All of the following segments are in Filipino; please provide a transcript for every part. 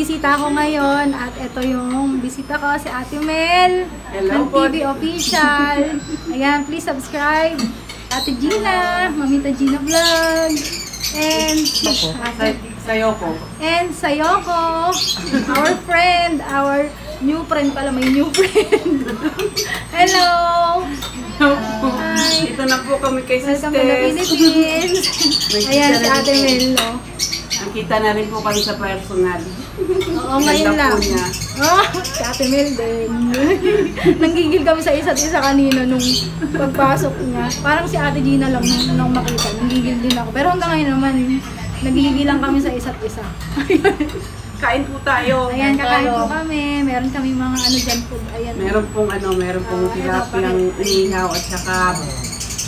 bisita ako ngayon at ito yung bisita ko, si Ate Mel ng TV Official. Ayan, please subscribe. Ate Gina, Mamita Gina Vlog. And Sayoko. And Sayoko, our friend, our new friend pala, may new friend. Hello! Hi! Ito na po kami kay Sisters. Welcome to the Philippines. Ayan si Ate Mel, no? Nakita na rin po kami sa personal. Oo, ngayon lang. Oh, si Ate Mel din. Nanggigil kami sa isa't isa kanina nung pagpasok niya. Parang si Ate Gina lang nung makita. Nanggigil din ako. Pero hanggang ngayon naman, nagigigil lang kami sa isa't isa. Kain po tayo. Ayan, kakain po kami. Meron kami mga ano dyan food. Ayan. Meron pong tilapiyang inihaw at saka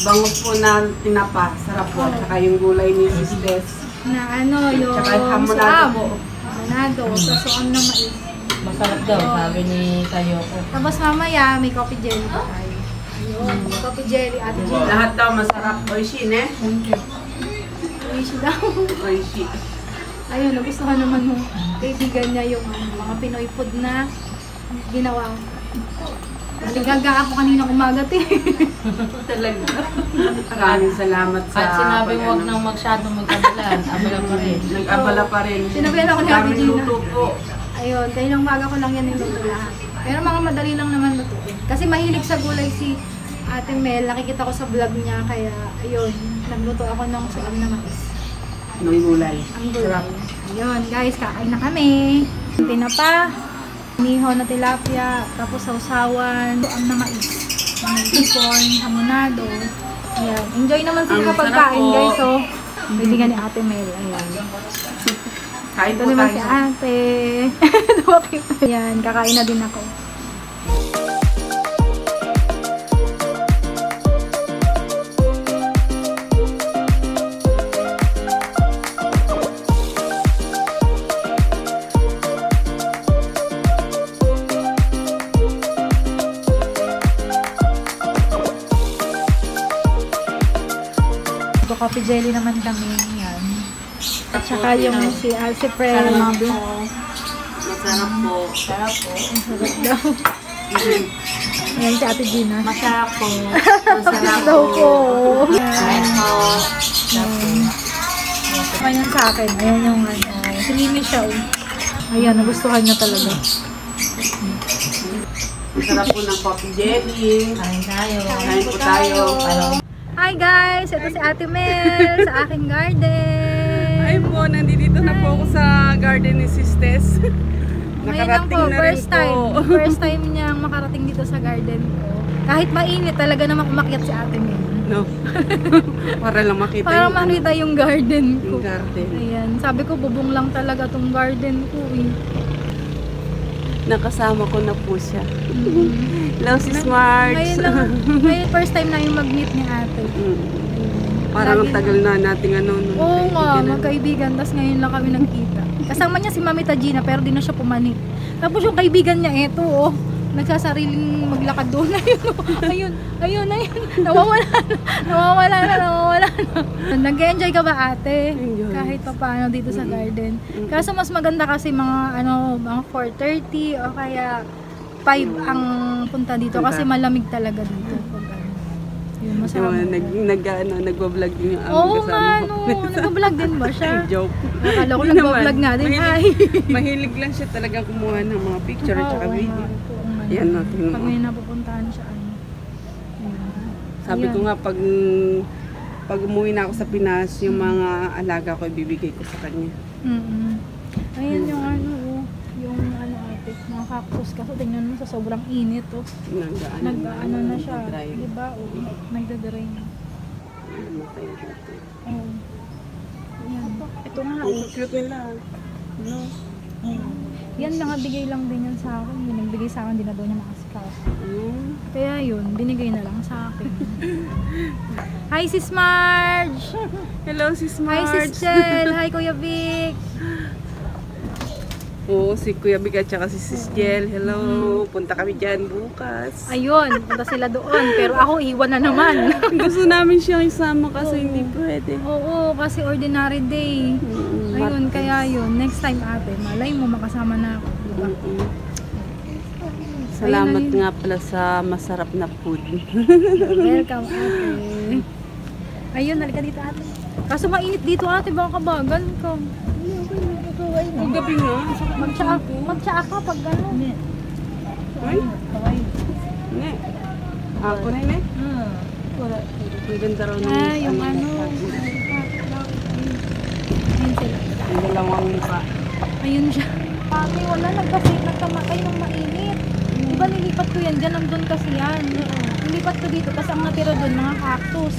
bangus po na tinapa. Sarap po. At saka yung gulay ni Sisters. Na ano, yung hamonado po. Hamonado, sasuan ng mais. Masarap daw, sabi ni Sayoko. Tapos mamaya, may coffee jelly pa tayo. Ayun, coffee jelly, Ate Gina. Lahat daw masarap. Oishi, ne? Oishi daw. Oishi. Ayun, nagustuhan naman mo. Kaibigan niya yung mga Pinoy food na ginawa. Nagaga ako kanina umaga, Talaga. Maraming salamat sa... At sinabi huwag nang masyadong magkabalan, abala pa rin. Nag-abala pa rin. Sinabihan ako ni Ate Daming Gina. luto po. Ayun, dahil ng umaga ko lang yan yung luto lahat. Pero mga madali lang naman lutuin. Kasi mahilig sa gulay si Ate Mel. Nakikita ko sa vlog niya, kaya ayun, nagluto ako ng suam na mais. Ng gulay. Ang gulay. Ayun, guys, kakain na kami. Tinapa, miho na tilapia, tapos sausawan, suam na mais. May corn, hamonado. Ayan, enjoy naman sila kapag kain, guys. So, bibigyan ni Ate Mel. Ayan. Kain Ito po naman tayo. si Ate. Ayan, kakain na din ako. Coffee jelly naman kami. Yan. At saka yung si Alcifred. Masarap po. Sarap po. Masarap daw. Ayan si Ate Gina. Masarap po. Masarap daw po. Kain po. Ayan sa akin. Ayan yung ano. Sinimi siya. Ayan, nagustuhan niya talaga. Masarap po ng coffee jelly. Kain tayo. Kain po tayo. Hi guys! Ito si Ate Mel sa aking garden. Ay po, nandito na po ako sa garden ni Sisters. Ngayon lang po, first time niyang makarating dito sa garden ko. Kahit mainit, talaga namang umakyat si Ate Mel. No. Para lang makita Para makita yung garden ko. Yung garden. Ayan, sabi ko bubong lang talaga tong garden ko eh. Nakasama ko na po siya. Hello, Sis Marge. Ngayon first time na yung mag-meet ni Ate. Parang tagal na nating ano. Oo nga, magkaibigan. Tapos ngayon lang kami nagkita. Kasama niya si Mamita Gina pero di na siya pumanik. Tapos yung kaibigan niya eto oh. Nagsasariling maglakad doon. Ayun. Nawawala na. Nag-enjoy ka ba ate? Enjoy. Kahit pa paano dito sa garden. Kaso mas maganda kasi mga 4:30 o kaya 5 ang punta dito kasi malamig talaga dito. Yun, masarap. Nagbablog din yung aming Oo kasama. nga, no. Nagbablog din ba siya? Joke. Akala ko nagbablog nga din. Mahilig lang siya talaga kumuha ng mga picture at saka video. Yan natin. Pag may napupuntahan siya, ano. Sabi ko nga, pag umuwi na ako sa Pinas, yung mga alaga ko, ibibigay ko sa kanya. Ayan yung yung ate, mga cactus. Kasi tingnan mo sa sobrang init, oh. Nag-ano na siya. Diba? Nagda-dry na. Oh. Ayan. Ito nga, Ang cute nila. No? Yan lang, bigay lang din yan sa akin. Yung nagbigay sa akin, din na daw niya makasikaw. Kaya yun, binigay na lang sa akin. Hi Sis Marge! Hello, Sis Hi Marge! Sis Jel! Hi Kuya Vic! Oo, si Kuya Vic at saka si Sis Jel. Hello, punta kami dyan bukas. Ayun, punta sila doon. Pero ako, iwan na naman. Gusto namin siyang isama kasi hindi pwede. Oo, kasi ordinary day. Ayun, kaya yun. Next time ate, malay mo makasama na ako. Diba? Salamat Ayun, nga pala sa masarap na food. Welcome ate. Ayun, halika dito ate. Kaso mainit dito ate, baka kabagal ka. Ang gabi nga. Magtsaa ka pag ano. Ay? Ne. Ako na ne. Ang ganda raw ng Yung ano. Ayun sila. ang dalawang mukha. Ayun siya. Ate, wala nagkamatay ng mainit. Diba nilipat ko yan dyan, nandun kasi yan. Nilipat ko dito, kasi ang natira doon, mga cactus.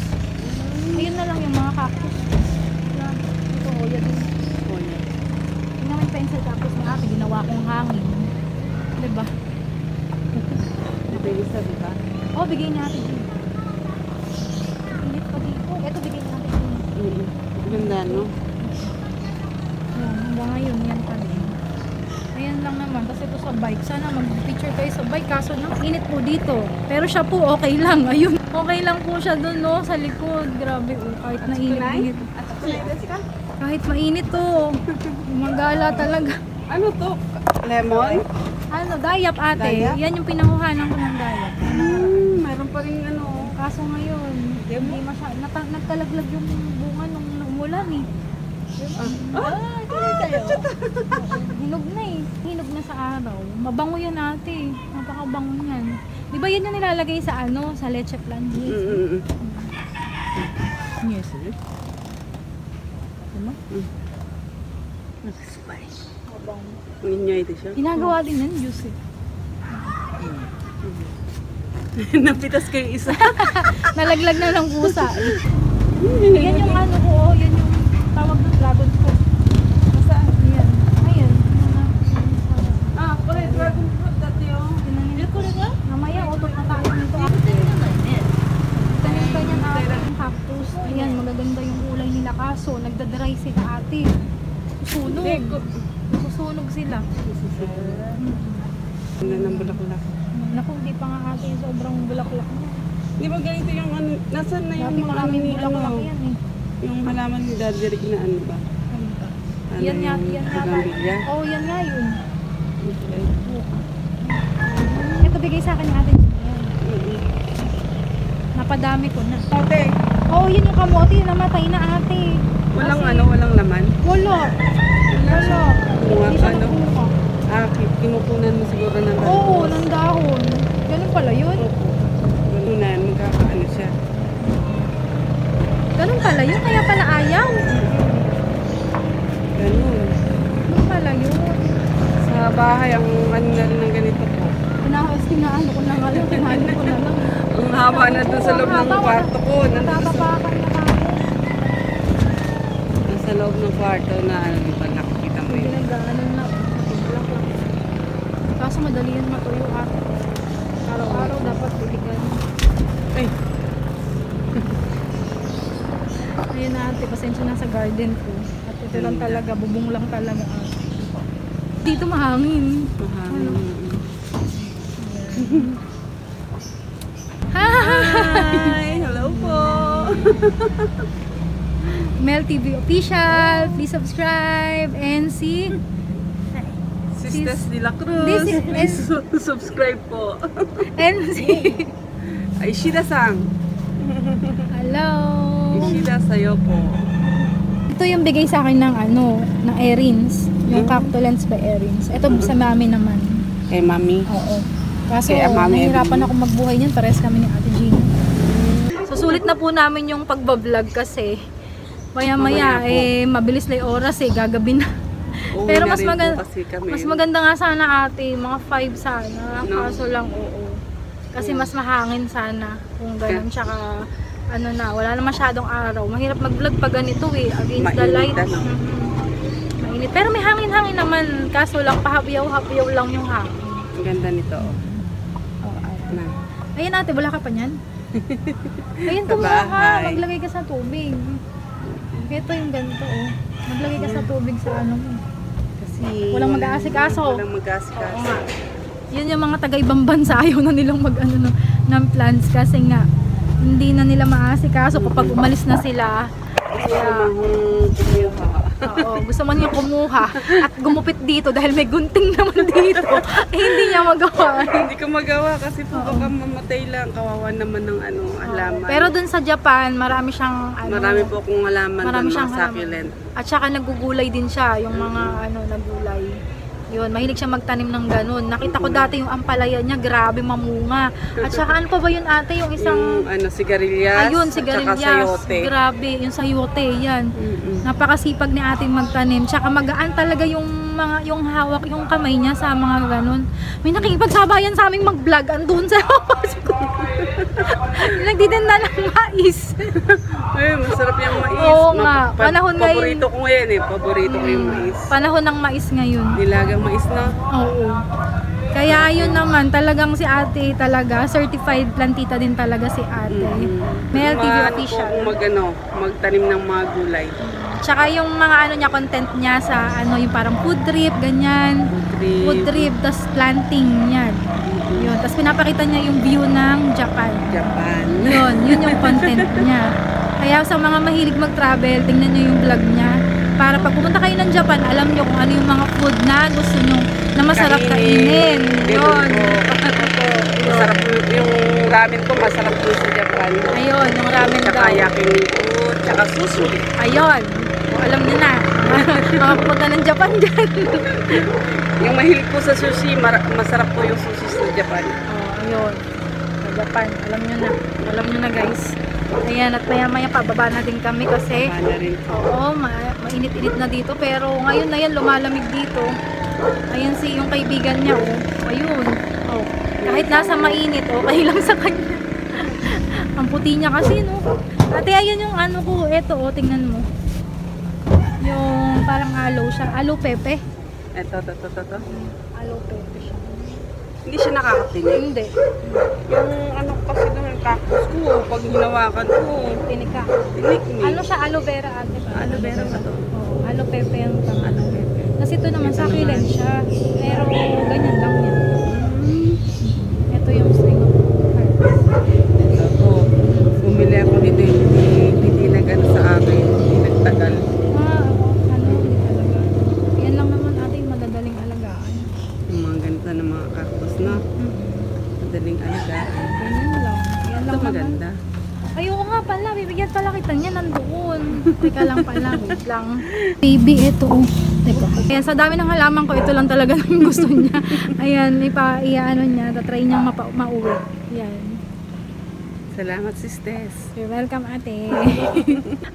Ayun na lang yung mga cactus. Yan. Ito, yan din. Oh, yeah. Yung naman pencil tapos na ate, ginawa kong hangin. Diba? Ito yung isa, diba? Oh, bigay niya ate Jean. Pilit pa dito. Ito, bigay niya ate Jean. Ganda, no? Yan, hanggang ngayon, yan pa din. Ayan lang naman, kasi ito sa bike. Sana mag-picture kayo sa bike, kaso nang init po dito. Pero siya po, okay lang. Ayun, okay lang po siya dun, no, sa likod. Grabe, oh, kahit nainit. Kahit mainit to. Magala talaga. Ano to? Lemon? Ano, dayap ate. Dayap? Yan yung pinahuhanan ko ng dayap. Mayroon pa rin ano. Kaso ngayon, hindi nagkalaglag yung bunga nung umulan eh. Hinog na eh. Hinog na sa araw. Mabango yan ate. Napakabango yan. Di ba yan yung nilalagay sa ano? Sa leche plan? Yes. Yes. Ano? Mabango. Ninyo ito siya. Ginagawa din yan juice eh. Napitas kayo isa. Nalaglag na ng pusa eh. Yan yung ano ko. Yan yung tawag ng dragon fruit. Saan? Yan. Ayan. Pala dragon fruit dati oh. Pinanili ko rin mamaya, utot na tayo nito. Tanim ka niyan ate, yung cactus. Ayan, magaganda yung kulay nila. Kaso, nagdadry sila ate. Susunog. Susunog sila. Ganda ng bulaklak. Naku, hindi pa nga ate yung sobrang bulaklak na. Di ba ganito yung ano, nasan na yung Dati mga ano maraming ni bulaklak ano? yan eh. Yung halaman ni Daddy Rick na ano ba? Ano Yan nga, yung yan nga. bugambilya? Oo, yan nga yun. Okay. Ito bigay sa akin yung ate. Yan. Napadami ko na. Ate, Oo, yun yung kamote, yung namatay na ate. walang Kasi- ano, walang laman? Wala. Wala. Bunga Hindi ka, siya no? nakuha. Kinukunan mo siguro ng Oo, ng dahon. Ganun pala yun. Ganunan, magkakaano siya. Ganun pala yun. Kaya pala ayaw. Ganun. Ganun pala yun. Sa bahay, ang ano na rin ng ganito po. Tinaan ko na nga lang. Tinalo ko na lang. Ang haba na doon sa loob ng kwarto ko. Natatapakan na ako. Nasa loob ng kwarto na ano, di ba nakikita mo yun. Ginagaanan na. Black lang. Kaso madali yan matuyo at araw-araw dapat tuligan. Ay, Ayun na ate, pasensya na sa garden ko. At ito lang talaga, bubong lang talaga ate. Dito mahangin. mahangin. Hi! Hello po! Mel TV Official, please subscribe and see Sisters de la Cruz, This is- please subscribe po. and see Ishida-san. hello. Ishida sa'yo po. Ito yung bigay sa akin ng ano, ng Erins, yung Cactolens by Erins. Ito sa mami naman. Kay mami. Oo. Kaso Kaya mami, nahihirapan ako magbuhay niyan, pares kami ni Ate Gina. So sulit na po namin yung pagbablog kasi maya-maya Mamaya po. mabilis na yung oras gagabi na. Uwi Pero na mas rin po maganda kasi kami. mas maganda nga sana ate, mga 5 sana. No? Kaso lang oo. Kasi mas mahangin sana kung ganun, tsaka ano na, wala na masyadong araw. Mahirap mag-vlog pag ganito against the Mainit, light. ano? Mainit. Pero may hangin-hangin naman, kaso lang pahapiyaw-hapiyaw lang yung hangin. Ang ganda nito. Oh, Na. ayun ate, wala ka pa niyan? Ayun, Sa kumuha ka. bahay. Maglagay ka sa tubig. Ito yung ganito, oh. Maglagay ka sa tubig sa ano mo. Kasi Walang mag-aasikaso. Walang Oo mag-aasikaso. nga. Yun yung mga taga-ibang bansa, ayaw na nilang mag-ano ng plants kasi nga, hindi na nila maasikaso kapag umalis na sila. Yeah. Kumuha. Oo, gusto man niya kumuha at gumupit dito dahil may gunting naman dito. Eh, hindi niya magawa. Hindi ko magawa kasi po baka mamatay lang. Kawawa naman ng halaman. Pero dun sa Japan, marami siyang Marami po akong halaman marami doon, siyang mga succulent. At saka nagugulay din siya, yung mga nagulay. Yun, mahilig siya magtanim ng ganun. Nakita ko dati yung ampalaya niya, grabe mamunga. At saka ano pa ba yun ate, yung isang Yung sigarilyas, ayun, at saka sigarilyas. sayote. Grabe, yung sayote, yan. Napakasipag ni ate magtanim. Tsaka magaan talaga yung hawak, yung kamay niya sa mga ganun. May nakikipagsabayan sa aming mag-vlog, andun sa nagtitinda ng mais. Ay, masarap yung mais. Oo nga, panahon ngayon. Paborito ko ngayon paborito ko yung mais. Panahon ng mais ngayon. Nilagang mais na. Oo. Kaya yun naman, talagang si ate talaga, certified plantita din talaga si ate. Mel TV official. Magtanim ng mga gulay. Tsaka yung mga content niya sa yung parang food trip, ganyan. Food trip, tas planting, yan. Yun, tas pinapakita niya yung view ng Japan. Yun yung content niya. Kaya sa mga mahilig mag-travel, tingnan niyo yung vlog niya. Para pag pumunta kayo ng Japan, alam niyo kung ano yung mga food na gusto niyo na masarap kainin. Yun. Masarap yung ramen ko, masarap po sa Japan. Ayun, yung ramen daw. Tsaka yakiniku, tsaka sushi. Ayun. O, alam niyo na. Mga pumunta ng Japan dyan. Yung mahilig po sa sushi, masarap po yung sushi sa Japan. Ayun. Sa Japan. Alam niyo na. Alam niyo na guys. Ayan, at maya-maya pababa na din kami kasi mainit-init na dito. Pero ngayon na yan, lumalamig dito. Ayan yung kaibigan niya, ayun. Kahit nasa mainit, okay lang sa kanya. Ang puti niya kasi, no? Ate, ayun yung ko, eto, tingnan mo. Yung parang aloe siya. Aloe pepe. Ito. Aloe pepe siya. Hindi siya nakakatinig. Hindi. Yung kasi doon, yung cactus ko, pag hinawakan ko, Tinig ka. tinik. Ano siya? Aloe vera ate. Aloe vera ba to? Oo, aloe pepe yung Aloe pepe. Kasi ito naman succulent siya. Pero ganyan lang yan. Ito yung string of pearls. Ito. Bumili ako nito, hindi nag-ano sa akin, hindi nagtagal. Hindi talaga. Yan lang naman ate yung madadaling alagaan. Yung mga ganito na mga cactus na. Madaling alagaan. Ganyan lang. Yan Ito lang maganda. naman. Ayoko nga pala, bibigyan pala kita niya nandoon. Teka lang pala, wait lang. Baby, ito Teka. Ayan, sa dami ng halaman ko, ito lang talaga yung gusto niya. Ayan, niya, tatry niyang mauwi. Ayan. Salamat sisters. You're welcome ate.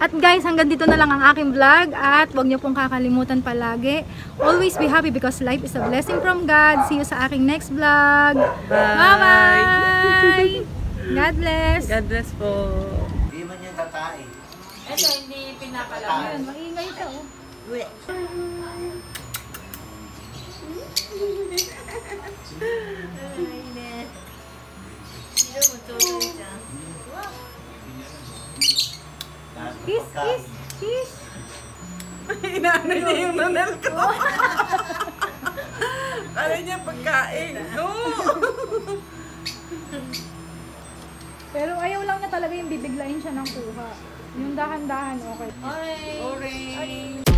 At guys, hanggang dito na lang ang aking vlog. At huwag niyo pong kakalimutan palagi. Always be happy because life is a blessing from God. See you sa aking next vlog. Bye-bye! God bless! God bless po. Hindi man yan tatay. Ito, hindi pinapalaman. Ayan, maingay siya Uwi. Kiss, kiss, kiss! Inaano niya yung nanal ko. Kala niya pagkain. No! Pero ayaw lang niya talaga yung bibiglayin siya ng kuha. Yung dahan-dahan, okay. Orange. Orange.